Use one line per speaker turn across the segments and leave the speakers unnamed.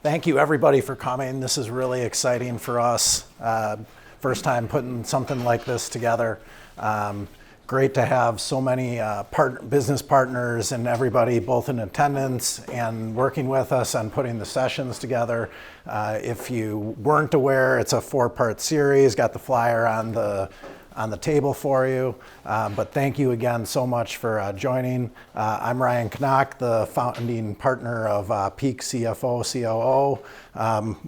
Thank you everybody for coming. This is really exciting for us. First time putting something like this together. Great to have so many business partners and everybody both in attendance and working with us on putting the sessions together. If you weren't aware, it's a 4-part series, got the flyer on the table for you. But thank you again so much for joining. I'm Ryan Knaack, the founding partner of Peak CFO, COO.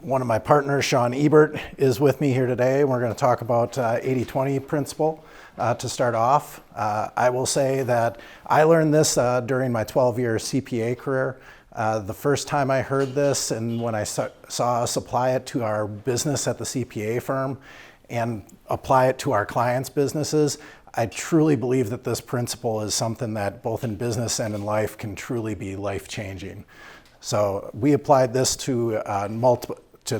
One of my partners, Sean Ebert, is with me here today. We're going to talk about 80-20 principle to start off. I will say that I learned this during my 12-year CPA career. The first time I heard this and when I saw us apply it to our business at the CPA firm, and apply it to our clients' businesses, I truly believe that this principle is something that both in business and in life can truly be life-changing. So we applied this to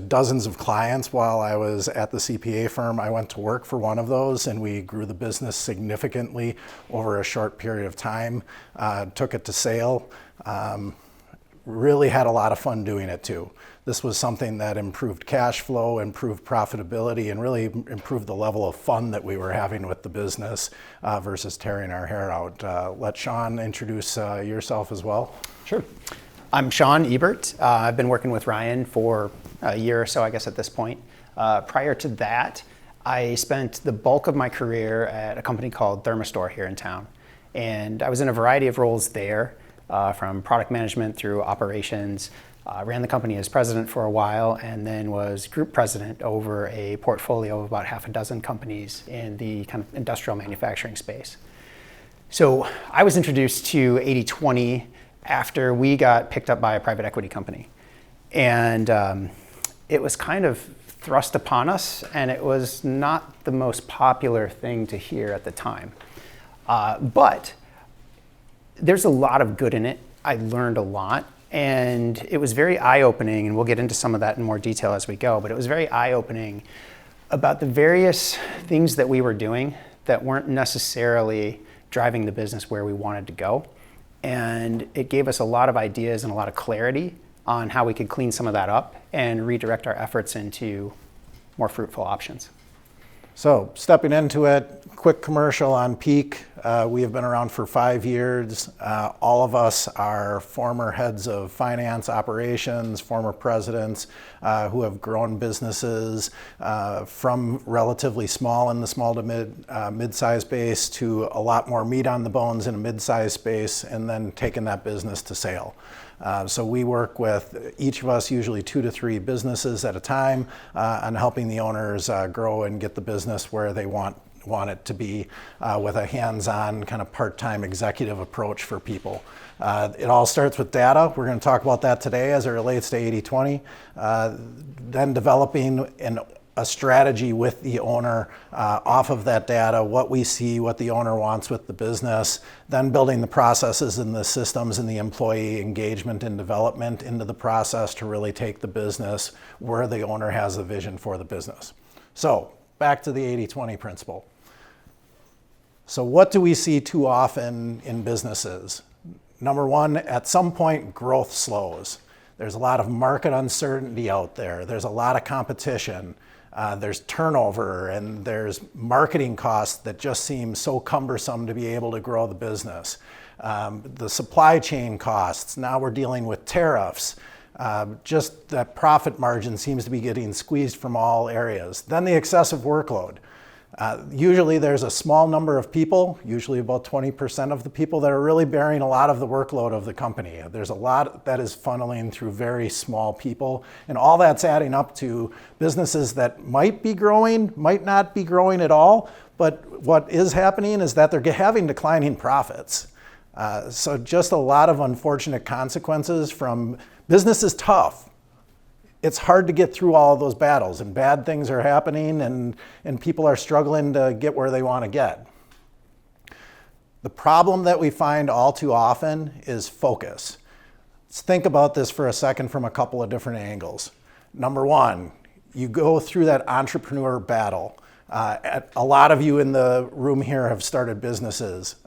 dozens of clients while I was at the CPA firm. I went to work for one of those and we grew the business significantly over a short period of time, took it to sale. Really had a lot of fun doing it too. This was something that improved cash flow, improved profitability, and really improved the level of fun that we were having with the business versus tearing our hair out. Let Sean introduce yourself as well.
Sure. I'm Sean Ebert. I've been working with Ryan for a year or so, I guess, at this point. Prior to that, I spent the bulk of my career at a company called Thermistore here in town. And I was in a variety of roles there, from product management through operations. Ran the company as president for a while and then was group president over a portfolio of about half a dozen companies in the kind of industrial manufacturing space. So I was introduced to 80-20 after we got picked up by a private equity company. And it was kind of thrust upon us, and it was not the most popular thing to hear at the time. But there's a lot of good in it. I learned a lot. And it was very eye-opening, and we'll get into some of that in more detail as we go, but it was very eye-opening about the various things that we were doing that weren't necessarily driving the business where we wanted to go. And it gave us a lot of ideas and a lot of clarity on how we could clean some of that up and redirect our efforts into more fruitful options.
So stepping into it, quick commercial on Peak. We have been around for 5 years. All of us are former heads of finance operations, former presidents who have grown businesses from relatively small in the small to mid-size space to a lot more meat on the bones in a mid-size space, and then taking that business to sale. So we work with each of us, usually 2 to 3 businesses at a time, on helping the owners grow and get the business where they want it to be, with a hands-on kind of part-time executive approach for people. It all starts with data. We're going to talk about that today as it relates to 80-20. Then developing a strategy with the owner off of that data, what we see, what the owner wants with the business, then building the processes and the systems and the employee engagement and development into the process to really take the business where the owner has the vision for the business. So back to the 80-20 principle. So what do we see too often in businesses? Number one, at some point, growth slows. There's a lot of market uncertainty out there. There's a lot of competition. There's turnover, and there's marketing costs that just seem so cumbersome to be able to grow the business. The supply chain costs, now we're dealing with tariffs. Just that profit margin seems to be getting squeezed from all areas. Then the excessive workload. Usually there's a small number of people, usually about 20% of the people, that are really bearing a lot of the workload of the company. There's a lot that is funneling through very small people, and all that's adding up to businesses that might be growing, might not be growing at all, but what is happening is that they're having declining profits. So just a lot of unfortunate consequences from business is tough. It's hard to get through all of those battles, and bad things are happening, and people are struggling to get where they want to get. The problem that we find all too often is focus. Let's think about this for a second from a couple of different angles. Number one, you go through that entrepreneur battle. A lot of you in the room here have started businesses.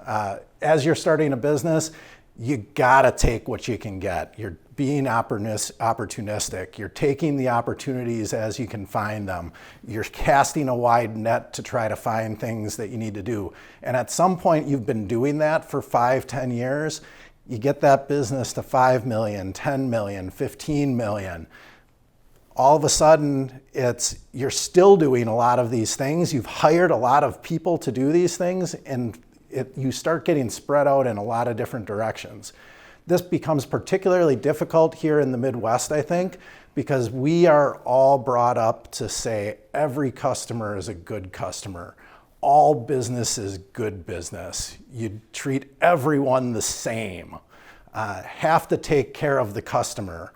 As you're starting a business, you gotta take what you can get. You're being opportunistic. You're taking the opportunities as you can find them. You're casting a wide net to try to find things that you need to do. And at some point, you've been doing that for 5, 10 years. You get that business to 5 million, 10 million, 15 million. All of a sudden, you're still doing a lot of these things. You've hired a lot of people to do these things, and you start getting spread out in a lot of different directions. This becomes particularly difficult here in the Midwest, I think, because we are all brought up to say every customer is a good customer. All business is good business. You treat everyone the same. Have to take care of the customer.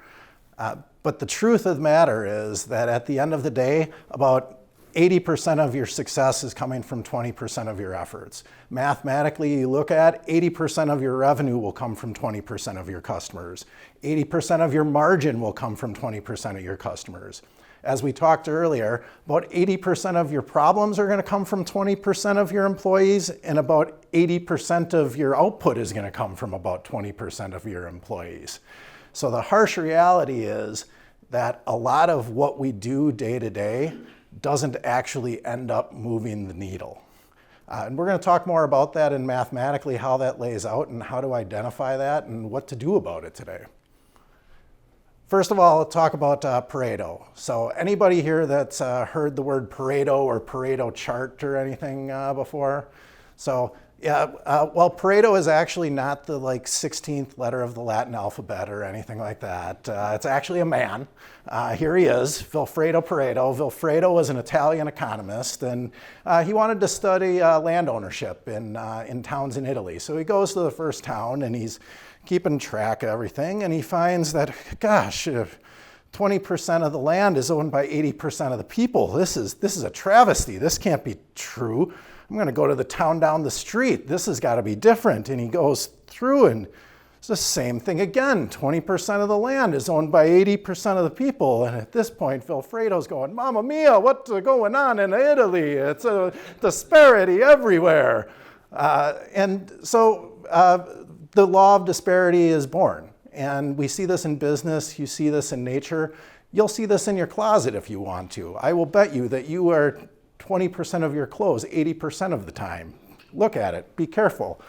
But the truth of the matter is that at the end of the day, about 80% of your success is coming from 20% of your efforts. Mathematically, you look at 80% of your revenue will come from 20% of your customers. 80% of your margin will come from 20% of your customers. As we talked earlier, about 80% of your problems are going to come from 20% of your employees, and about 80% of your output is going to come from about 20% of your employees. So the harsh reality is that a lot of what we do day to day doesn't actually end up moving the needle. And we're going to talk more about that and mathematically how that lays out and how to identify that and what to do about it today. First of all, let's talk about Pareto. So anybody here that's heard the word Pareto or Pareto chart or anything before? So yeah, well, Pareto is actually not the 16th letter of the Latin alphabet or anything like that. It's actually a man. Here he is, Vilfredo Pareto. Vilfredo was an Italian economist, and he wanted to study land ownership in towns in Italy. So he goes to the first town, and he's keeping track of everything, and he finds that, gosh, if 20% of the land is owned by 80% of the people, this is a travesty. This can't be true. I'm going to go to the town down the street. This has got to be different. And he goes through, and it's the same thing again. 20% of the land is owned by 80% of the people. And at this point, Vilfredo's going, Mamma mia, what's going on in Italy? It's a disparity everywhere. And so the law of disparity is born. And we see this in business. You see this in nature. You'll see this in your closet if you want to. I will bet you that you are 20% of your clothes 80% of the time. Look at it, be careful.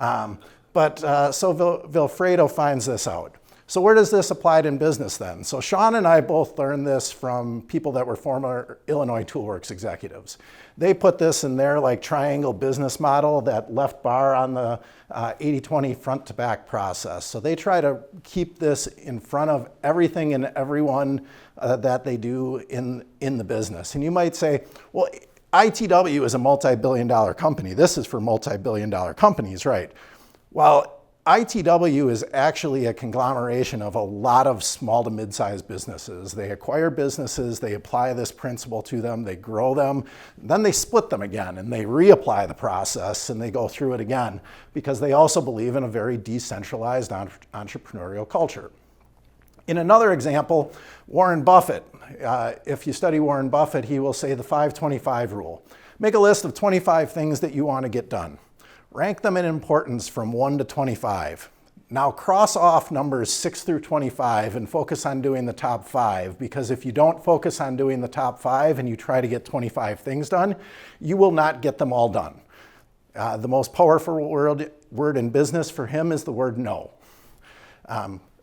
So Vilfredo finds this out. So where does this apply in business then? So Sean and I both learned this from people that were former Illinois Toolworks executives. They put this in their triangle business model, that left bar on the 80-20 front to back process. So they try to keep this in front of everything and everyone that they do in the business. And you might say, well, ITW is a multi-billion-dollar company. This is for multi-billion-dollar companies, right? Well, ITW is actually a conglomeration of a lot of small to mid-sized businesses. They acquire businesses, they apply this principle to them, they grow them, then they split them again, and they reapply the process, and they go through it again, because they also believe in a very decentralized entrepreneurial culture. In another example, Warren Buffett. If you study Warren Buffett, he will say the 5-25 rule. Make a list of 25 things that you want to get done. Rank them in importance from 1 to 25. Now cross off numbers 6 through 25 and focus on doing the top 5, because if you don't focus on doing the top 5 and you try to get 25 things done, you will not get them all done. The most powerful word in business for him is the word no.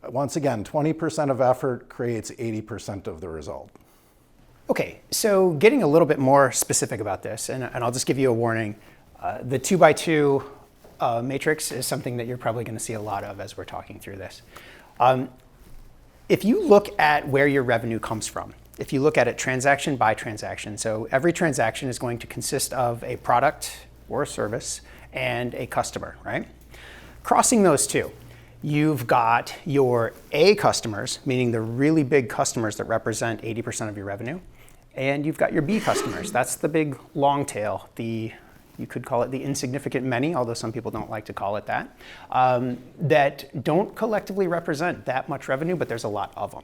Once again, 20% of effort creates 80% of the result.
Okay, so getting a little bit more specific about this, and I'll just give you a warning. The 2x2 matrix is something that you're probably going to see a lot of as we're talking through this. If you look at where your revenue comes from, if you look at it transaction by transaction, so every transaction is going to consist of a product or a service and a customer, right? Crossing those two, you've got your A customers, meaning the really big customers that represent 80% of your revenue, and you've got your B customers. That's the big long tail, you could call it the insignificant many, although some people don't like to call it that, that don't collectively represent that much revenue, but there's a lot of them.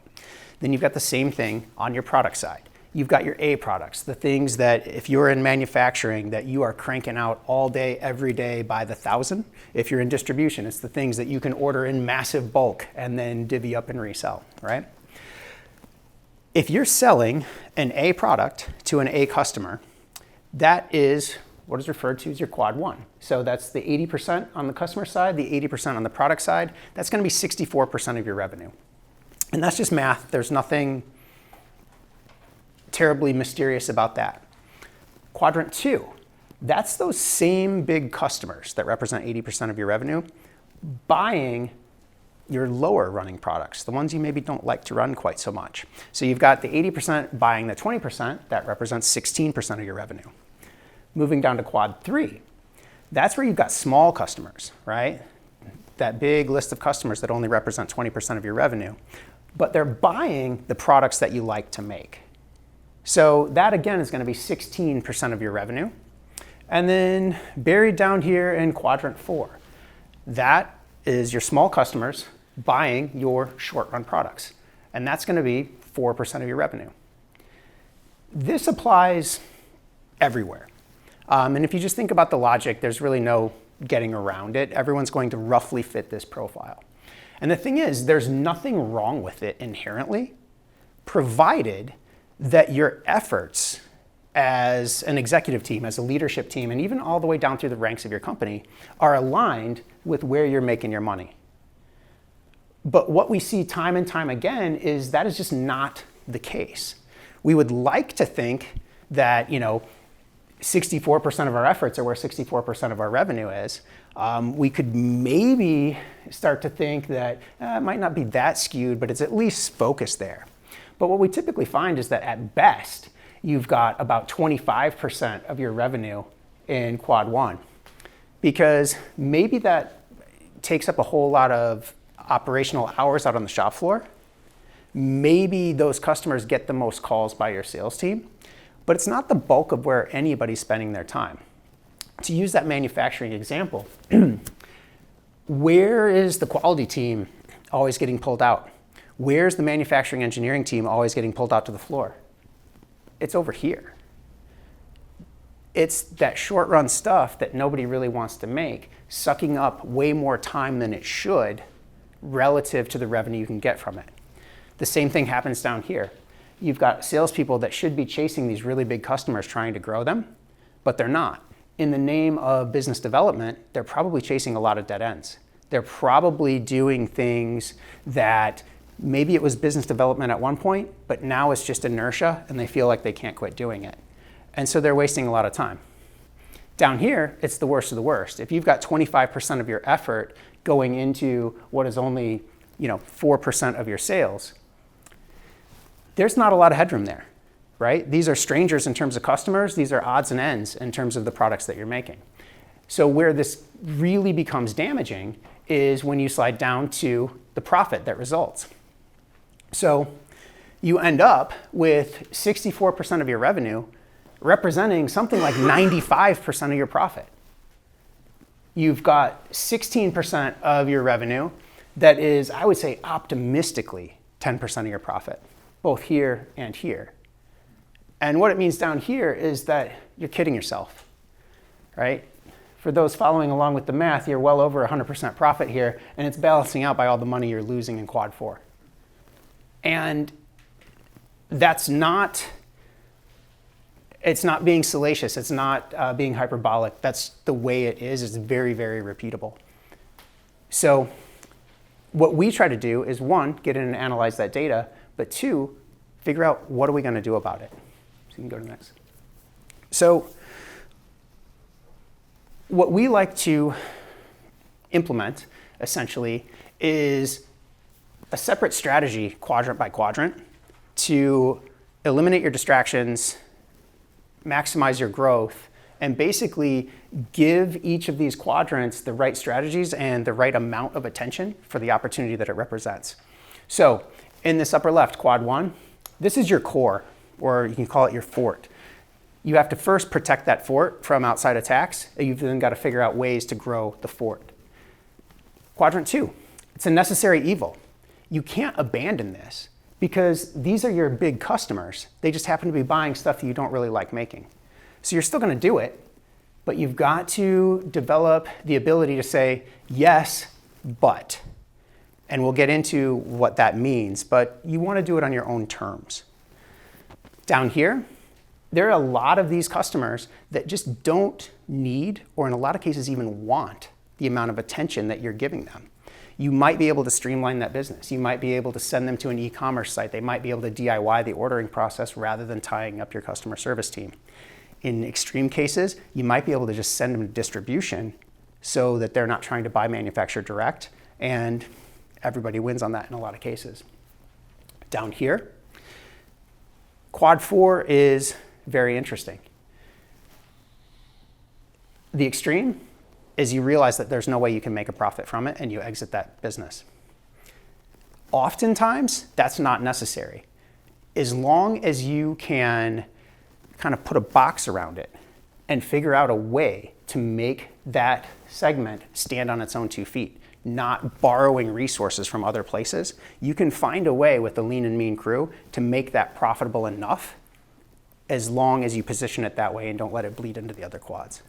Then you've got the same thing on your product side. You've got your A products, the things that if you're in manufacturing that you are cranking out all day, every day by the thousand. If you're in distribution, it's the things that you can order in massive bulk and then divvy up and resell, right? If you're selling an A product to an A customer, that is what is referred to as your quad one. So that's the 80% on the customer side, the 80% on the product side. That's going to be 64% of your revenue. And that's just math. There's nothing terribly mysterious about that. Quadrant two, that's those same big customers that represent 80% of your revenue buying your lower running products, the ones you maybe don't like to run quite so much. So you've got the 80% buying the 20%, that represents 16% of your revenue. Moving down to quad three, that's where you've got small customers, right? That big list of customers that only represent 20% of your revenue, but they're buying the products that you like to make. So that again is going to be 16% of your revenue. And then buried down here in quadrant four, that is your small customers buying your short run products. And that's going to be 4% of your revenue. This applies everywhere. And if you just think about the logic, there's really no getting around it. Everyone's going to roughly fit this profile. And the thing is, there's nothing wrong with it inherently, provided that your efforts as an executive team, as a leadership team, and even all the way down through the ranks of your company are aligned with where you're making your money. But what we see time and time again is that is just not the case. We would like to think that, 64% of our efforts are where 64% of our revenue is. We could maybe start to think that it might not be that skewed, but it's at least focused there. But what we typically find is that at best, you've got about 25% of your revenue in quad one, because maybe that takes up a whole lot of operational hours out on the shop floor. Maybe those customers get the most calls by your sales team, but it's not the bulk of where anybody's spending their time. To use that manufacturing example, where is the quality team always getting pulled out? Where's the manufacturing engineering team always getting pulled out to the floor? It's over here. It's that short run stuff that nobody really wants to make, sucking up way more time than it should relative to the revenue you can get from it. The same thing happens down here. You've got salespeople that should be chasing these really big customers trying to grow them, but they're not. In the name of business development, they're probably chasing a lot of dead ends. They're probably doing things that maybe it was business development at one point, but now it's just inertia and they feel like they can't quit doing it. And so they're wasting a lot of time. Down here, it's the worst of the worst. If you've got 25% of your effort going into what is only 4% of your sales, there's not a lot of headroom there, right? These are strangers in terms of customers. These are odds and ends in terms of the products that you're making. So where this really becomes damaging is when you slide down to the profit that results. So you end up with 64% of your revenue representing something like 95% of your profit. You've got 16% of your revenue that is, I would say, optimistically 10% of your profit, both here and here. And what it means down here is that you're kidding yourself, right? For those following along with the math, you're well over 100% profit here, and it's balancing out by all the money you're losing in quad four. And that's not, it's not being salacious, it's not being hyperbolic. That's the way it is. It's very, very repeatable. So what we try to do is, one, get in and analyze that data, but two, figure out what are we going to do about it. So you can go to the next. So what we like to implement, essentially, is a separate strategy, quadrant by quadrant, to eliminate your distractions, maximize your growth, and basically give each of these quadrants the right strategies and the right amount of attention for the opportunity that it represents. So in this upper left, quad one, this is your core, or you can call it your fort. You have to first protect that fort from outside attacks, and you've then got to figure out ways to grow the fort. Quadrant two, it's a necessary evil. You can't abandon this. because these are your big customers. They just happen to be buying stuff that you don't really like making. So you're still going to do it, but you've got to develop the ability to say, yes, but. And we'll get into what that means, but you want to do it on your own terms. Down here, there are a lot of these customers that just don't need, or in a lot of cases even want, the amount of attention that you're giving them. You might be able to streamline that business. You might be able to send them to an e-commerce site. They might be able to DIY the ordering process rather than tying up your customer service team. In extreme cases, you might be able to just send them to distribution so that they're not trying to buy manufacturer direct, and everybody wins on that in a lot of cases. Down here, quad 4 is very interesting. The extreme is you realize that there's no way you can make a profit from it and you exit that business. Oftentimes, that's not necessary. As long as you can kind of put a box around it and figure out a way to make that segment stand on its own 2 feet, not borrowing resources from other places, you can find a way with the lean and mean crew to make that profitable enough, as long as you position it that way and don't let it bleed into the other quads.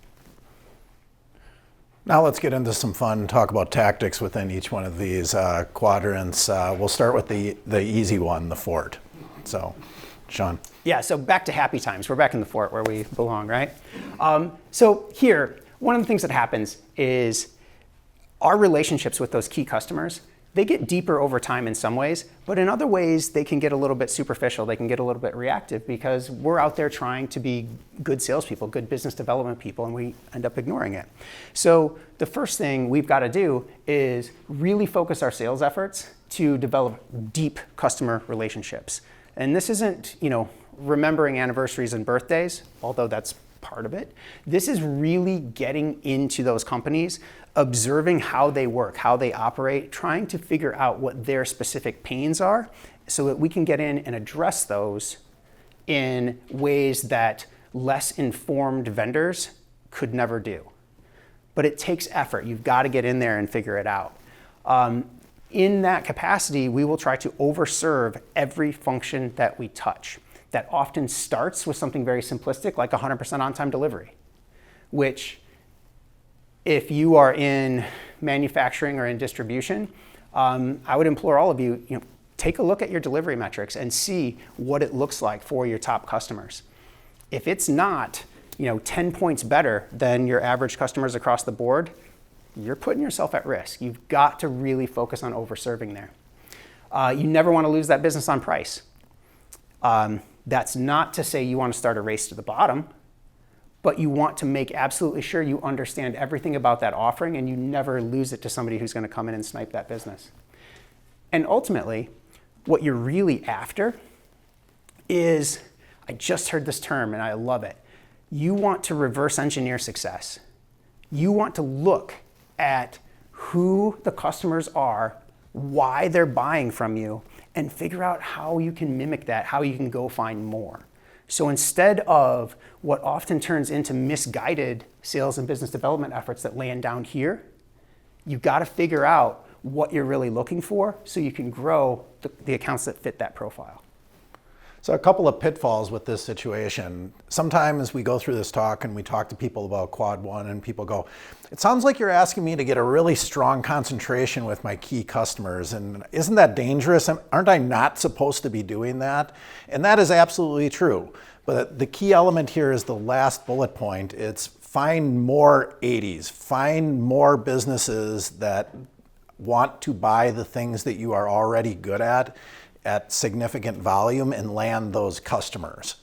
Now let's get into some fun, talk about tactics within each one of these quadrants. We'll start with the easy one, the fort. So, Sean.
Yeah, so back to happy times. We're back in the fort where we belong, right? So here, one of the things that happens is our relationships with those key customers, they get deeper over time in some ways, but in other ways, they can get a little bit superficial. They can get a little bit reactive because we're out there trying to be good salespeople, good business development people, and we end up ignoring it. So the first thing we've got to do is really focus our sales efforts to develop deep customer relationships. And this isn't, remembering anniversaries and birthdays, although that's part of it. This is really getting into those companies, observing how they work, how they operate, trying to figure out what their specific pains are so that we can get in and address those in ways that less informed vendors could never do. But it takes effort. You've got to get in there and figure it out. In that capacity, we will try to overserve every function that we touch. That often starts with something very simplistic like 100% on-time delivery, which if you are in manufacturing or in distribution, I would implore all of you, take a look at your delivery metrics and see what it looks like for your top customers. If it's not 10 points better than your average customers across the board, you're putting yourself at risk. You've got to really focus on overserving there. You never want to lose that business on price. That's not to say you want to start a race to the bottom, but you want to make absolutely sure you understand everything about that offering and you never lose it to somebody who's going to come in and snipe that business. And ultimately, what you're really after is, I just heard this term and I love it, you want to reverse engineer success. You want to look at who the customers are, why they're buying from you, and figure out how you can mimic that, how you can go find more. So instead of what often turns into misguided sales and business development efforts that land down here, you've got to figure out what you're really looking for so you can grow the accounts that fit that profile.
So a couple of pitfalls with this situation. Sometimes we go through this talk and we talk to people about quad 1 and people go, it sounds like you're asking me to get a really strong concentration with my key customers, and isn't that dangerous? Aren't I not supposed to be doing that? And that is absolutely true. But the key element here is the last bullet point. It's find more 80s, find more businesses that want to buy the things that you are already good at significant volume and land those customers.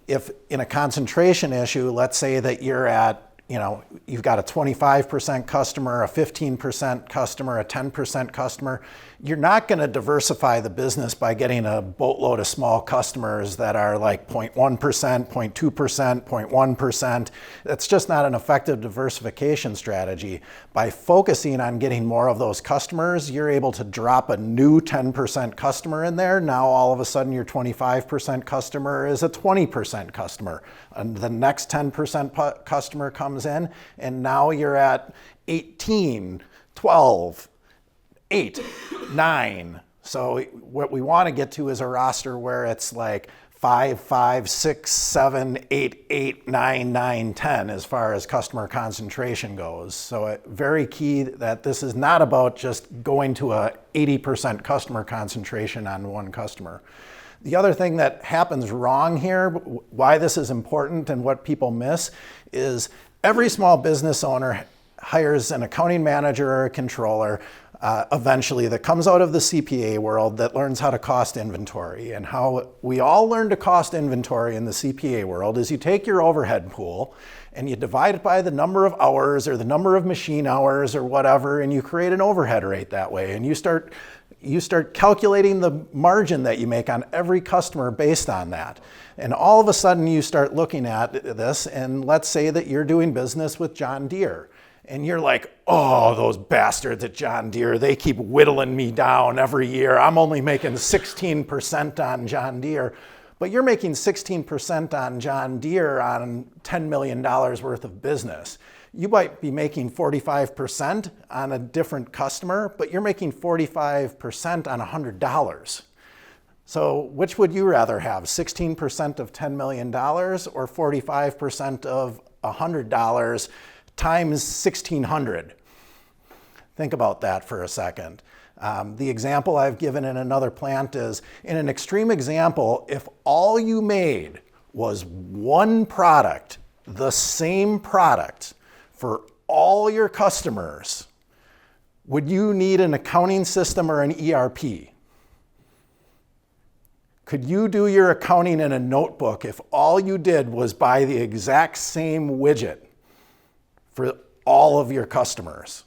If in a concentration issue, let's say that you're at, you've got a 25% customer, a 15% customer, a 10% customer, you're not going to diversify the business by getting a boatload of small customers that are like 0.1%, 0.2%, 0.1%. That's just not an effective diversification strategy. By focusing on getting more of those customers, you're able to drop a new 10% customer in there. Now all of a sudden your 25% customer is a 20% customer. And the next 10% customer comes in, and now you're at 18, 12, 8, 9, So what we want to get to is a roster where it's like 5, 5, 6, 7, 8, 8, 9, 9, 10 as far as customer concentration goes. So very key that this is not about just going to a 80% customer concentration on one customer. The other thing that happens wrong here, why this is important and what people miss, is every small business owner hires an accounting manager or a controller eventually that comes out of the CPA world that learns how to cost inventory. And how we all learn to cost inventory in the CPA world is you take your overhead pool and you divide it by the number of hours or the number of machine hours or whatever, and you create an overhead rate that way. And you start calculating the margin that you make on every customer based on that. And all of a sudden you start looking at this, and let's say that you're doing business with John Deere. And you're like, oh, those bastards at John Deere, they keep whittling me down every year. I'm only making 16% on John Deere. But you're making 16% on John Deere on $10 million worth of business. You might be making 45% on a different customer, but you're making 45% on $100. So which would you rather have, 16% of $10 million or 45% of $100 times 1,600? Think about that for a second. The example I've given in another plant is, in an extreme example, if all you made was one product, the same product for all your customers, would you need an accounting system or an ERP? Could you do your accounting in a notebook if all you did was buy the exact same widget for all of your customers?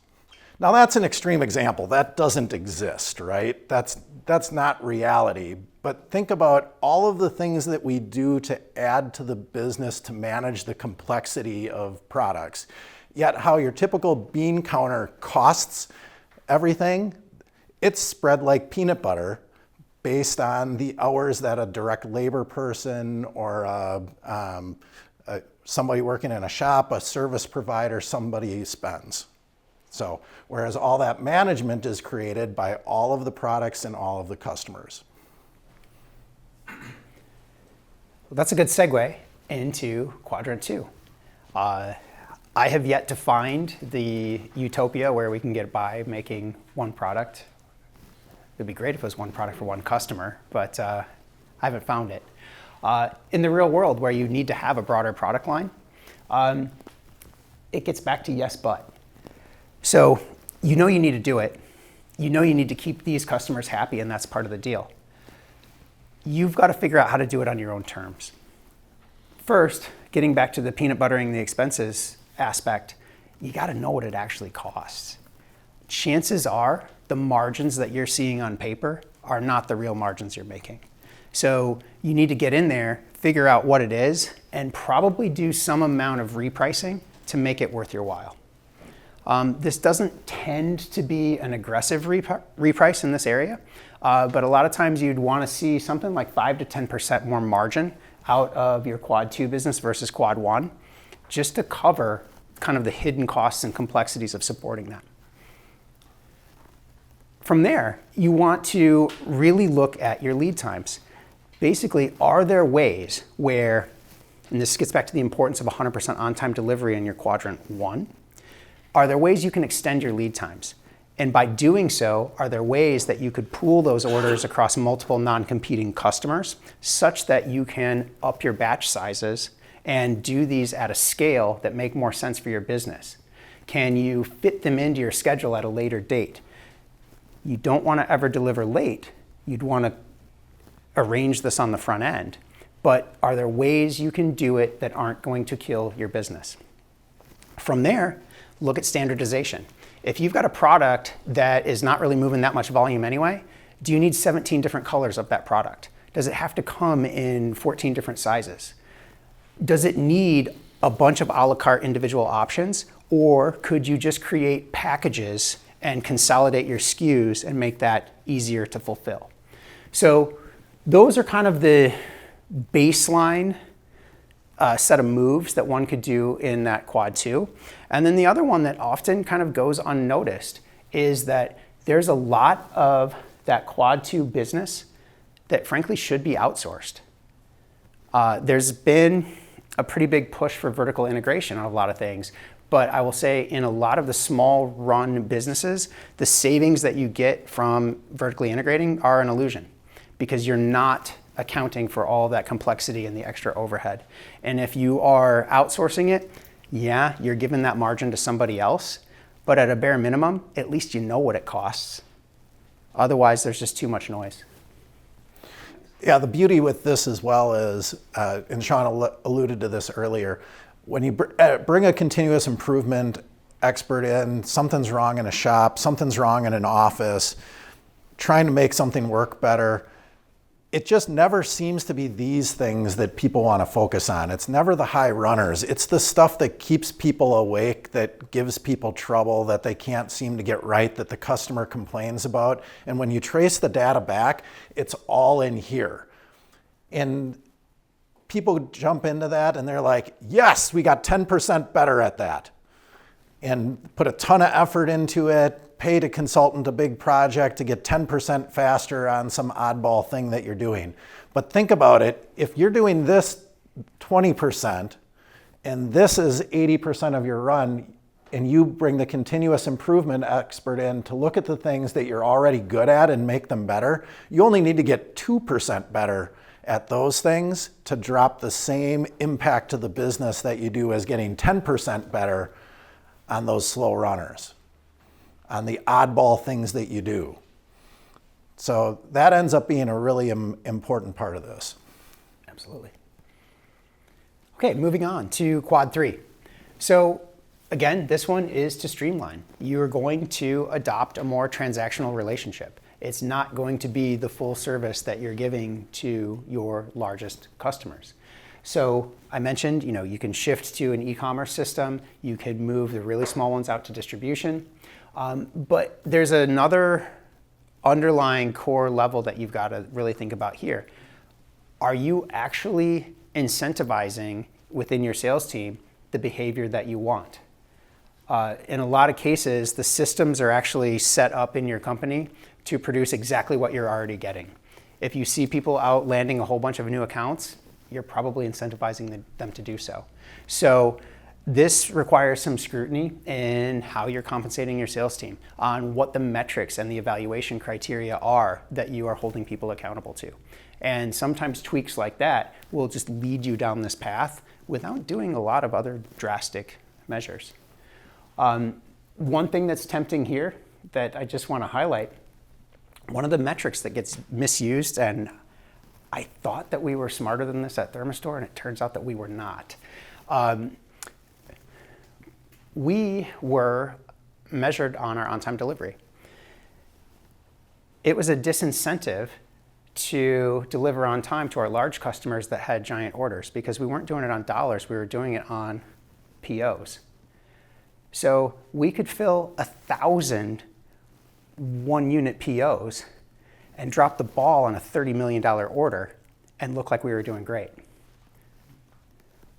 Now that's an extreme example. That doesn't exist, right? That's not reality. But think about all of the things that we do to add to the business to manage the complexity of products. Yet how your typical bean counter costs everything, it's spread like peanut butter based on the hours that a direct labor person or somebody working in a shop, a service provider, somebody spends. So, whereas all that management is created by all of the products and all of the customers.
Well, that's a good segue into quadrant 2. I have yet to find the utopia where we can get by making one product. It'd be great if it was one product for one customer, but I haven't found it. In the real world, where you need to have a broader product line, it gets back to yes, but. So you know you need to do it. You know you need to keep these customers happy, and that's part of the deal. You've got to figure out how to do it on your own terms. First, getting back to the peanut buttering the expenses aspect, you got to know what it actually costs. Chances are the margins that you're seeing on paper are not the real margins you're making. So you need to get in there, figure out what it is, and probably do some amount of repricing to make it worth your while. This doesn't tend to be an aggressive reprice in this area, but a lot of times you'd want to see something like 5 to 10% more margin out of your quad 2 business versus quad 1, just to cover kind of the hidden costs and complexities of supporting that. From there, you want to really look at your lead times. Basically, are there ways where, and this gets back to the importance of 100% on-time delivery in your quadrant 1, are there ways you can extend your lead times? And by doing so, are there ways that you could pool those orders across multiple non-competing customers such that you can up your batch sizes and do these at a scale that make more sense for your business? Can you fit them into your schedule at a later date? You don't want to ever deliver late. You'd want to arrange this on the front end. But are there ways you can do it that aren't going to kill your business? From there, look at standardization. If you've got a product that is not really moving that much volume anyway, do you need 17 different colors of that product? Does it have to come in 14 different sizes? Does it need a bunch of a la carte individual options? Or could you just create packages and consolidate your SKUs and make that easier to fulfill? So those are kind of the baseline set of moves that one could do in that quad 2. And then the other one that often kind of goes unnoticed is that there's a lot of that quad 2 business that frankly should be outsourced. There's been a pretty big push for vertical integration on a lot of things, but I will say in a lot of the small run businesses, the savings that you get from vertically integrating are an illusion because you're not accounting for all of that complexity and the extra overhead. And if you are outsourcing it, yeah, you're giving that margin to somebody else, but at a bare minimum, at least you know what it costs. Otherwise, there's just too much noise.
Yeah, the beauty with this as well is, and Sean alluded to this earlier, when you bring a continuous improvement expert in, something's wrong in a shop, something's wrong in an office, trying to make something work better, it just never seems to be these things that people want to focus on. It's never the high runners. It's the stuff that keeps people awake, that gives people trouble, that they can't seem to get right, that the customer complains about. And when you trace the data back, it's all in here. And people jump into that and they're like, yes, we got 10% better at that. And put a ton of effort into it, paid a consultant a big project to get 10% faster on some oddball thing that you're doing. But think about it, if you're doing this 20% and this is 80% of your run, and you bring the continuous improvement expert in to look at the things that you're already good at and make them better, you only need to get 2% better at those things to drop the same impact to the business that you do as getting 10% better on those slow runners, on the oddball things that you do. So that ends up being a really important part of this.
Absolutely. Okay, moving on to quad 3. So again, this one is to streamline. You're going to adopt a more transactional relationship. It's not going to be the full service that you're giving to your largest customers. So I mentioned, you can shift to an e-commerce system. You could move the really small ones out to distribution. But there's another underlying core level that you've got to really think about here. Are you actually incentivizing within your sales team the behavior that you want? In a lot of cases, the systems are actually set up in your company to produce exactly what you're already getting. If you see people out landing a whole bunch of new accounts, you're probably incentivizing them to do so. So this requires some scrutiny in how you're compensating your sales team, on what the metrics and the evaluation criteria are that you are holding people accountable to. And sometimes tweaks like that will just lead you down this path without doing a lot of other drastic measures. One thing that's tempting here that I just want to highlight, one of the metrics that gets misused, and I thought that we were smarter than this at Thermistore, and it turns out that we were not. We were measured on our on-time delivery. It was a disincentive to deliver on time to our large customers that had giant orders because we weren't doing it on dollars, we were doing it on POs. So we could fill 1,000 one-unit POs and drop the ball on a $30 million order and look like we were doing great.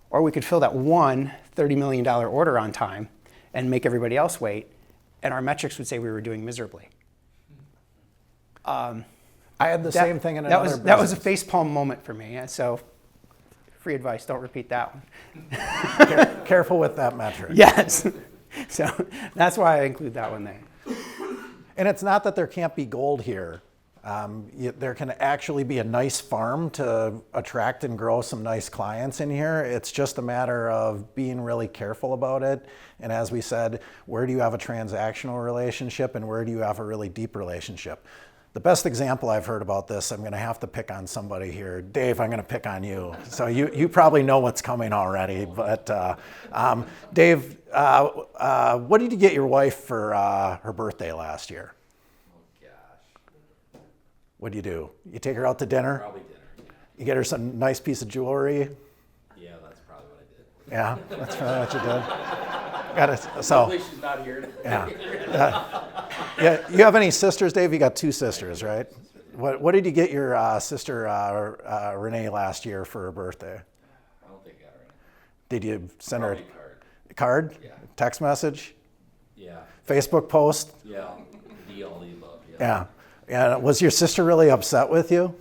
Or we could fill that one $30 million order on time and make everybody else wait, and our metrics would say we were doing miserably.
I had the same thing in another business.
That was a facepalm moment for me, so free advice, don't repeat that one.
Careful with that metric.
Yes. So that's why I include that one there.
And it's not that there can't be gold here. There can actually be a nice farm to attract and grow some nice clients in here. It's just a matter of being really careful about it. And as we said, where do you have a transactional relationship and where do you have a really deep relationship? The best example I've heard about this, I'm going to have to pick on somebody here. Dave, I'm going to pick on you. So you probably know what's coming already. But Dave, what did you get your wife for her birthday last year?
Oh, gosh.
What do? You take her out to dinner?
Probably dinner, yeah.
You get her some nice piece of jewelry?
Yeah, that's probably what I did.
Yeah, that's probably what you did. Got it. So.
Hopefully she's not here.
Yeah. You have any sisters, Dave? You got two sisters, right? What did you get your sister Renee last year for her birthday?
I don't think I got her
Did you send her
a
card?
Yeah.
Text message?
Yeah.
Facebook post?
Yeah. The all the above.
Yeah. And was your sister really upset with you?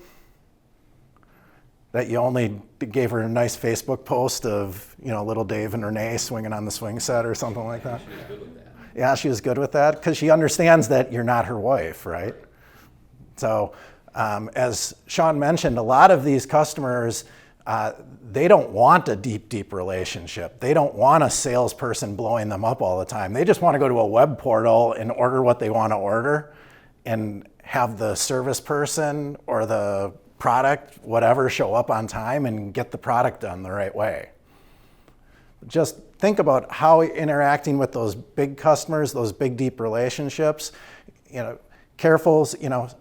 That you only gave her a nice Facebook post of, little Dave and Renee swinging on the swing set or something like that?
She was good with that.
Yeah, she was good with that because she understands that you're not her wife, right? So as Sean mentioned, a lot of these customers, they don't want a deep, deep relationship. They don't want a salesperson blowing them up all the time. They just want to go to a web portal and order what they want to order and have the service person or the product, whatever, show up on time and get the product done the right way. Just think about how interacting with those big customers, those big, deep relationships, careful,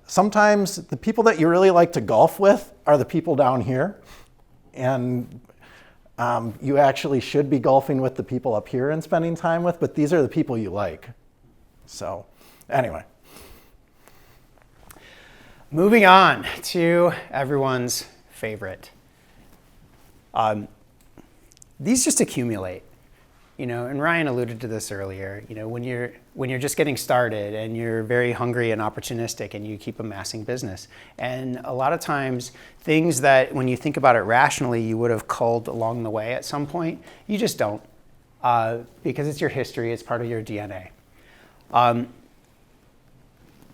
sometimes the people that you really like to golf with are the people down here. And you actually should be golfing with the people up here and spending time with, but these are the people you like. So anyway.
Moving on to everyone's favorite. These just accumulate, and Ryan alluded to this earlier. When you're just getting started and you're very hungry and opportunistic and you keep amassing business. And a lot of times things that when you think about it rationally, you would have culled along the way at some point, you just don't because it's your history, it's part of your DNA.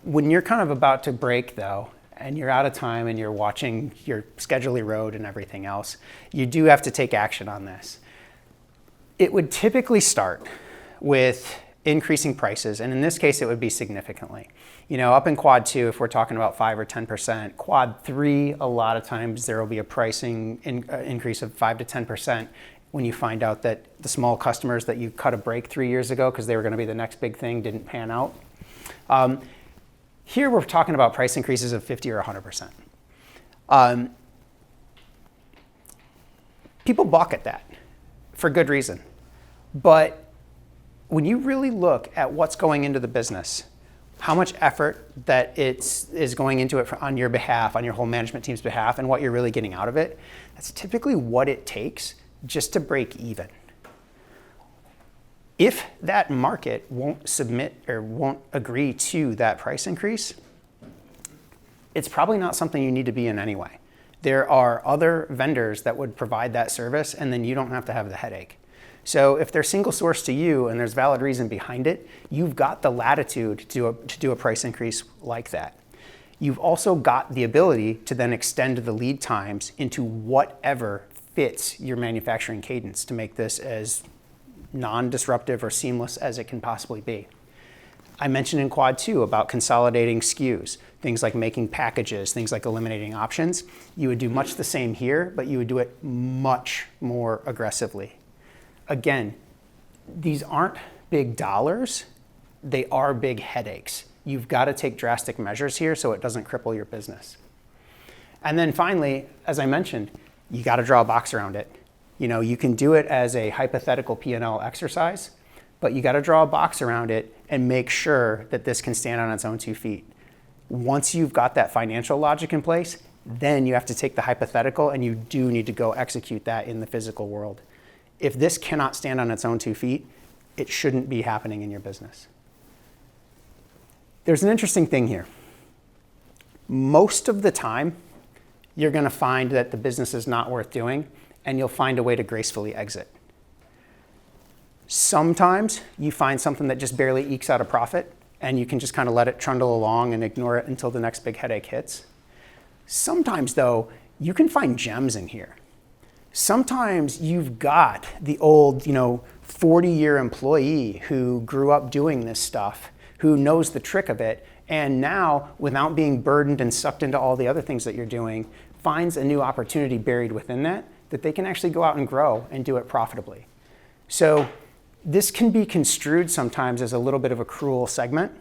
When you're kind of about to break though, and you're out of time and you're watching your schedule erode and everything else, you do have to take action on this. It would typically start with increasing prices, and in this case, it would be significantly. Up in quad 2, if we're talking about 5 or 10%, quad 3, a lot of times there will be a pricing increase of 5 to 10% when you find out that the small customers that you cut a break 3 years ago because they were going to be the next big thing didn't pan out. Here we're talking about price increases of 50 or 100%. People balk at that for good reason. But when you really look at what's going into the business, how much effort that is going into it on your behalf, on your whole management team's behalf, and what you're really getting out of it, that's typically what it takes just to break even. If that market won't submit or won't agree to that price increase, it's probably not something you need to be in anyway. There are other vendors that would provide that service, and then you don't have to have the headache. So if they're single source to you and there's valid reason behind it, you've got the latitude to do a price increase like that. You've also got the ability to then extend the lead times into whatever fits your manufacturing cadence to make this as non-disruptive or seamless as it can possibly be. I mentioned in quad 2 about consolidating SKUs, things like making packages, things like eliminating options. You would do much the same here, but you would do it much more aggressively. Again, these aren't big dollars, they are big headaches. You've got to take drastic measures here so it doesn't cripple your business. And then finally, as I mentioned, you got to draw a box around it. You can do it as a hypothetical P&L exercise, but you got to draw a box around it and make sure that this can stand on its own 2 feet. Once you've got that financial logic in place, then you have to take the hypothetical and you do need to go execute that in the physical world. If this cannot stand on its own 2 feet, it shouldn't be happening in your business. There's an interesting thing here. Most of the time, you're going to find that the business is not worth doing, and you'll find a way to gracefully exit. Sometimes you find something that just barely ekes out a profit, and you can just kind of let it trundle along and ignore it until the next big headache hits. Sometimes, though, you can find gems in here. Sometimes you've got the old, 40-year employee who grew up doing this stuff, who knows the trick of it, and now, without being burdened and sucked into all the other things that you're doing, finds a new opportunity buried within that they can actually go out and grow and do it profitably. So this can be construed sometimes as a little bit of a cruel segment,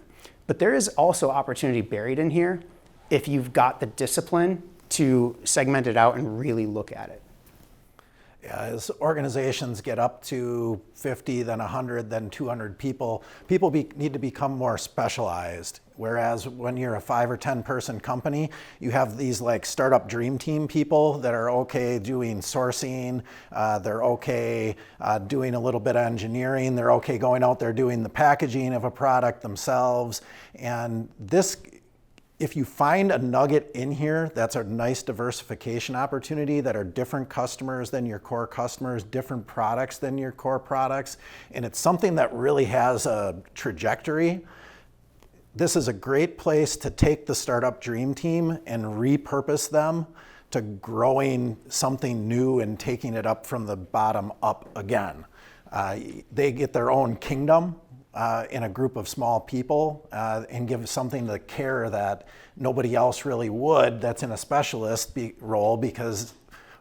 but there is also opportunity buried in here if you've got the discipline to segment it out and really look at it.
Yeah, as organizations get up to 50, then 100, then 200 people, need to become more specialized. Whereas when you're a 5 or 10 person company, you have these like startup dream team people that are okay doing sourcing, they're okay doing a little bit of engineering, they're okay going out there doing the packaging of a product themselves. And this if you find a nugget in here, that's a nice diversification opportunity that are different customers than your core customers, different products than your core products, and it's something that really has a trajectory, this is a great place to take the startup dream team and repurpose them to growing something new and taking it up from the bottom up again. They get their own kingdom in a group of small people and give something to care that nobody else really would that's in a specialist role because,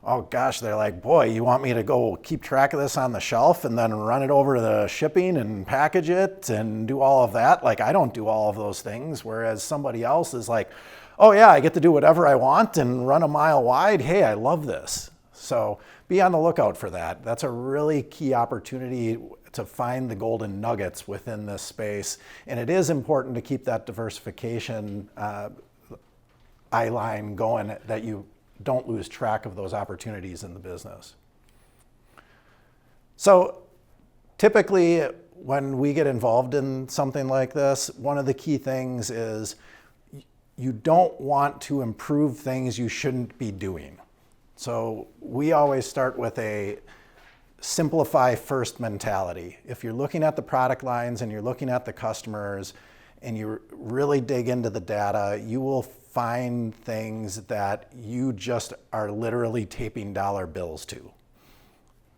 oh gosh, they're like, boy, you want me to go keep track of this on the shelf and then run it over to the shipping and package it and do all of that? Like, I don't do all of those things, whereas somebody else is like, oh yeah, I get to do whatever I want and run a mile wide. Hey, I love this. So be on the lookout for that. That's a really key opportunity to find the golden nuggets within this space. And it is important to keep that diversification eye line going, that you don't lose track of those opportunities in the business. So typically when we get involved in something like this, one of the key things is you don't want to improve things you shouldn't be doing. So we always start with a simplify first mentality. If you're looking at the product lines and you're looking at the customers and you really dig into the data, you will find things that you just are literally taping dollar bills to.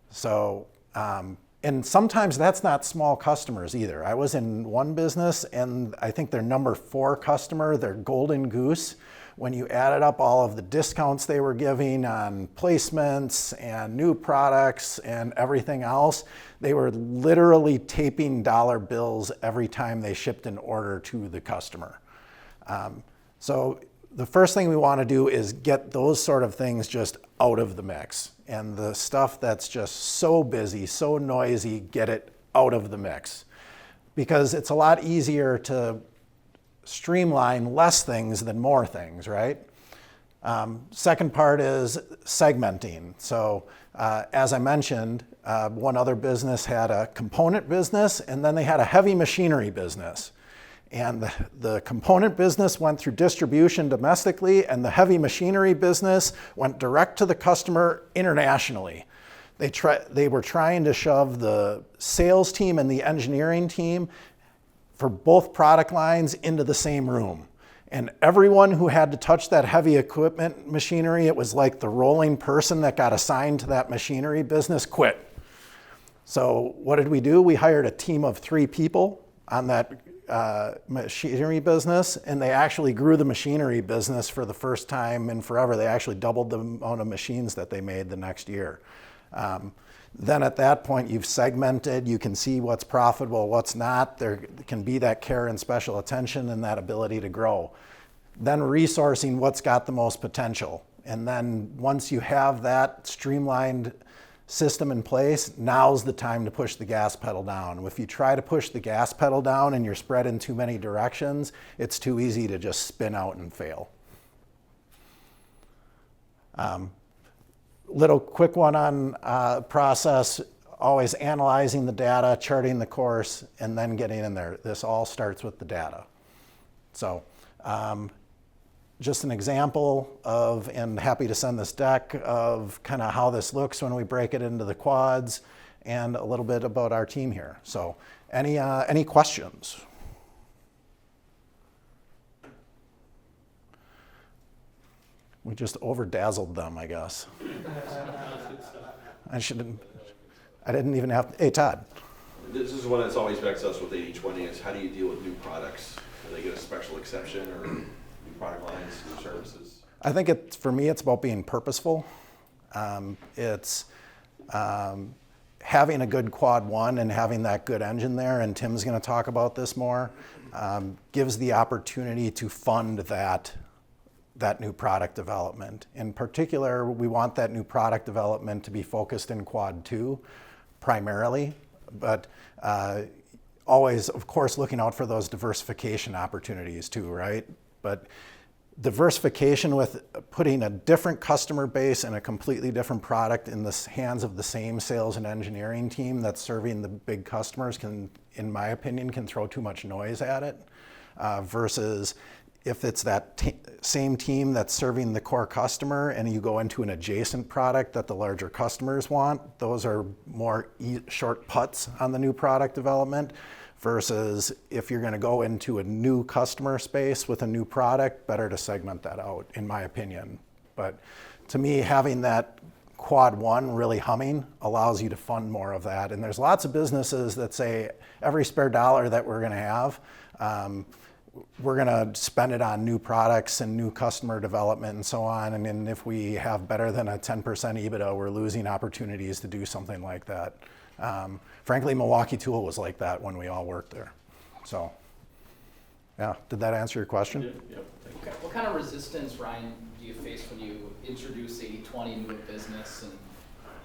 So, and sometimes that's not small customers either. I was in one business and I think their number 4 customer, their golden goose, when you added up all of the discounts they were giving on placements and new products and everything else, they were literally taping dollar bills every time they shipped an order to the customer. So the first thing we want to do is get those sort of things just out of the mix. And the stuff that's just so busy, so noisy, get it out of the mix. Because it's a lot easier to streamline less things than more things, right? Second part is segmenting. So as I mentioned, one other business had a component business and then they had a heavy machinery business. And the component business went through distribution domestically and the heavy machinery business went direct to the customer internationally. They were trying to shove the sales team and the engineering team for both product lines into the same room. And everyone who had to touch that heavy equipment machinery, it was like the rolling person that got assigned to that machinery business quit. So what did we do? We hired a team of 3 people on that machinery business, and they actually grew the machinery business for the first time in forever. They actually doubled the amount of machines that they made the next year. Then at that point, you've segmented, you can see what's profitable, what's not. There can be that care and special attention and that ability to grow. Then resourcing what's got the most potential. And then once you have that streamlined system in place, now's the time to push the gas pedal down. If you try to push the gas pedal down and you're spread in too many directions, it's too easy to just spin out and fail. Little quick one on process, always analyzing the data, charting the course, and then getting in there. This all starts with the data. So just an example of, and happy to send this deck, of kind of how this looks when we break it into the quads, and a little bit about our team here. So any questions? We just over-dazzled them, I guess. I didn't even have, hey, Todd.
This is one that's always vexed us with 80/20 is how do you deal with new products? Do they get a special exception or new product lines, new services?
I think for me, it's about being purposeful. It's having a good quad 1 and having that good engine there, and Tim's gonna talk about this more, gives the opportunity to fund that new product development. In particular, we want that new product development to be focused in quad 2 primarily, but always, of course, looking out for those diversification opportunities too, right? But diversification with putting a different customer base and a completely different product in the hands of the same sales and engineering team that's serving the big customers can, in my opinion, can throw too much noise at it, versus if it's that same team that's serving the core customer and you go into an adjacent product that the larger customers want, those are more short putts on the new product development. Versus if you're going to go into a new customer space with a new product, better to segment that out, in my opinion. But to me, having that quad one really humming allows you to fund more of that. And there's lots of businesses that say every spare dollar that we're going to have, we're going to spend it on new products and new customer development and so on. And then if we have better than a 10% EBITDA, we're losing opportunities to do something like that. Frankly, Milwaukee Tool was like that when we all worked there. So, yeah, did that answer your question?
Yep.
Okay. What kind of resistance, Ryan, do you face when you introduce 80/20 into a business, and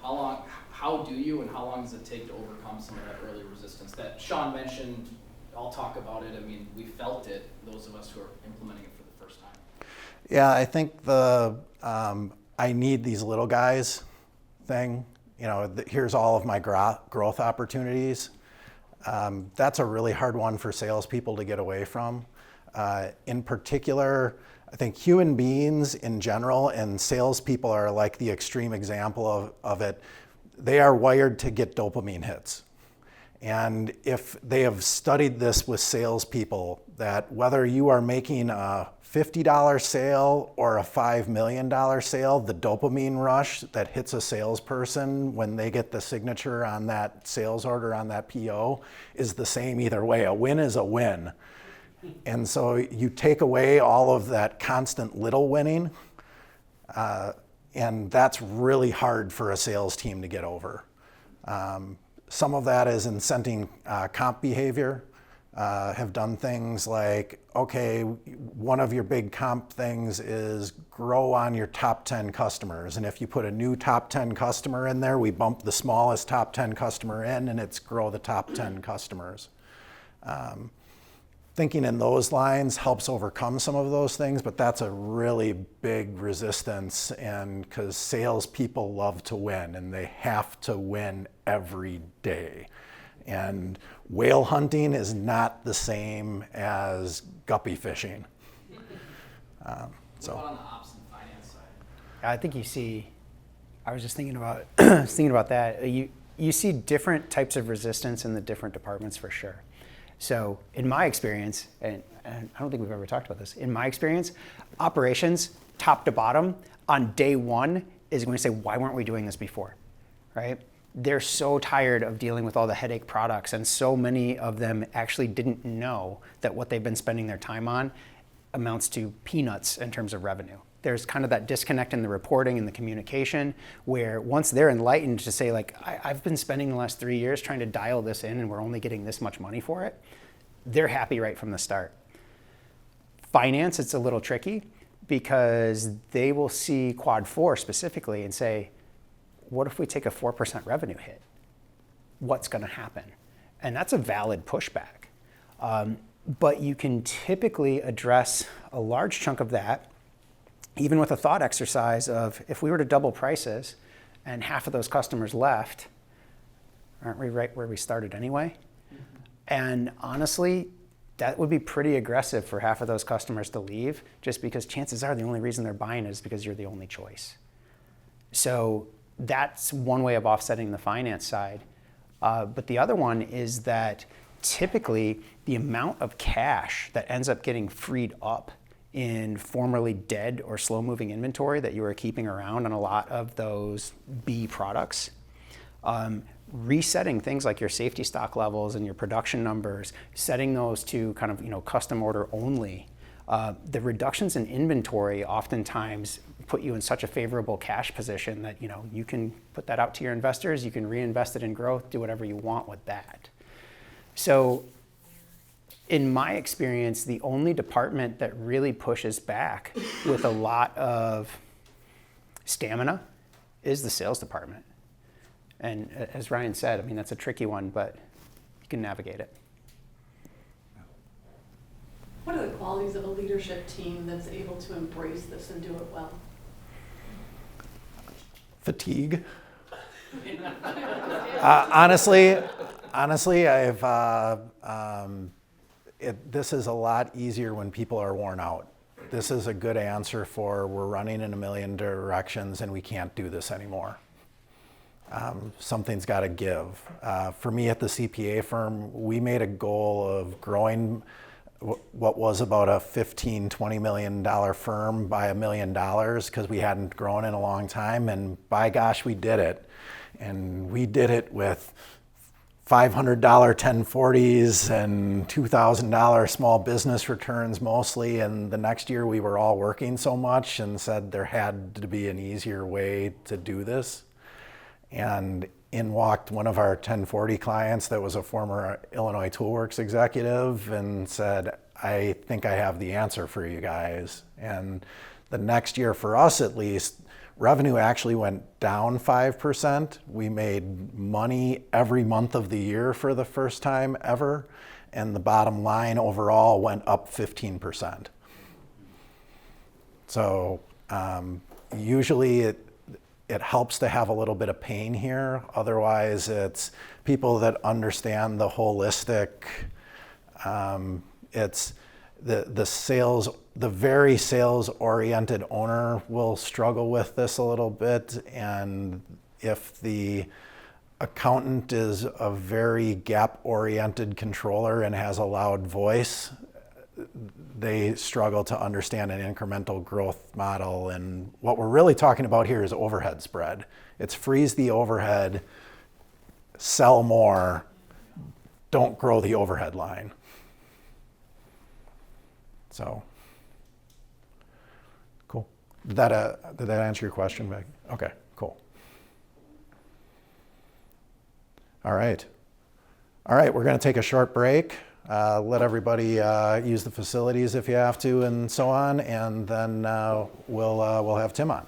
how do you and how long does it take to overcome some of that early resistance that Sean mentioned? I'll talk about it. I mean, we felt it, those of us who are implementing it for the first time.
Yeah, I think the I need these little guys thing, here's all of my growth opportunities. That's a really hard one for salespeople to get away from. In particular, I think human beings in general and salespeople are like the extreme example of it. They are wired to get dopamine hits. And if they have studied this with salespeople, that whether you are making a $50 sale or a $5 million sale, the dopamine rush that hits a salesperson when they get the signature on that sales order on that PO is the same either way. A win is a win. And so you take away all of that constant little winning, and that's really hard for a sales team to get over. Some of that is incenting comp behavior. Have done things like, okay, one of your big comp things is grow on your top 10 customers. And if you put a new top 10 customer in there, we bump the smallest top 10 customer in, and it's grow the top 10 customers. Thinking in those lines helps overcome some of those things, but that's a really big resistance, and because salespeople love to win, and they have to win every day. And whale hunting is not the same as guppy fishing.
What about on the ops and finance side?
I think you see, I was just thinking about that. You see different types of resistance in the different departments for sure. So in my experience, and I don't think we've ever talked about this, in my experience, operations, top to bottom, on day one is going to say, why weren't we doing this before, right? They're so tired of dealing with all the headache products, and so many of them actually didn't know that what they've been spending their time on amounts to peanuts in terms of revenue. There's kind of that disconnect in the reporting and the communication where once they're enlightened to say, like, I've been spending the last 3 years trying to dial this in and we're only getting this much money for it, they're happy right from the start. Finance, it's a little tricky because they will see quad 4 specifically and say, what if we take a 4% revenue hit? What's going to happen? And that's a valid pushback. But you can typically address a large chunk of that even with a thought exercise of, if we were to double prices and half of those customers left, aren't we right where we started anyway? Mm-hmm. And honestly, that would be pretty aggressive for half of those customers to leave, just because chances are the only reason they're buying is because you're the only choice. So that's one way of offsetting the finance side. But the other one is that typically the amount of cash that ends up getting freed up in formerly dead or slow-moving inventory that you were keeping around on a lot of those B products, resetting things like your safety stock levels and your production numbers, setting those to kind of custom order only. The reductions in inventory oftentimes put you in such a favorable cash position that you can put that out to your investors, you can reinvest it in growth, do whatever you want with that. So in my experience, the only department that really pushes back with a lot of stamina is the sales department. And as Ryan said, that's a tricky one, but you can navigate it.
What are the qualities of a leadership team that's able to embrace this and do it well?
Fatigue. Honestly, I've this is a lot easier when people are worn out. This is a good answer for we're running in a million directions and we can't do this anymore. Something's got to give. For me at the CPA firm, we made a goal of growing what was about a $15, $20 million firm by $1 million because we hadn't grown in a long time, and by gosh, we did it. And we did it with $500 1040s and $2,000 small business returns mostly, and the next year we were all working so much and said there had to be an easier way to do this. And in walked one of our 1040 clients that was a former Illinois Toolworks executive and said, I think I have the answer for you guys. And the next year, for us at least, revenue actually went down 5%. We made money every month of the year for the first time ever. And the bottom line overall went up 15%. So usually it helps to have a little bit of pain here. Otherwise, it's people that understand the holistic, it's the sales, the very sales-oriented owner will struggle with this a little bit. And if the accountant is a very gap-oriented controller and has a loud voice, they struggle to understand an incremental growth model. And what we're really talking about here is overhead spread. It's freeze the overhead, sell more, don't grow the overhead line. So, cool. Did that answer your question, Meg? Okay, cool. All right, we're going to take a short break. Let everybody use the facilities if you have to and so on, and then we'll have Tim on.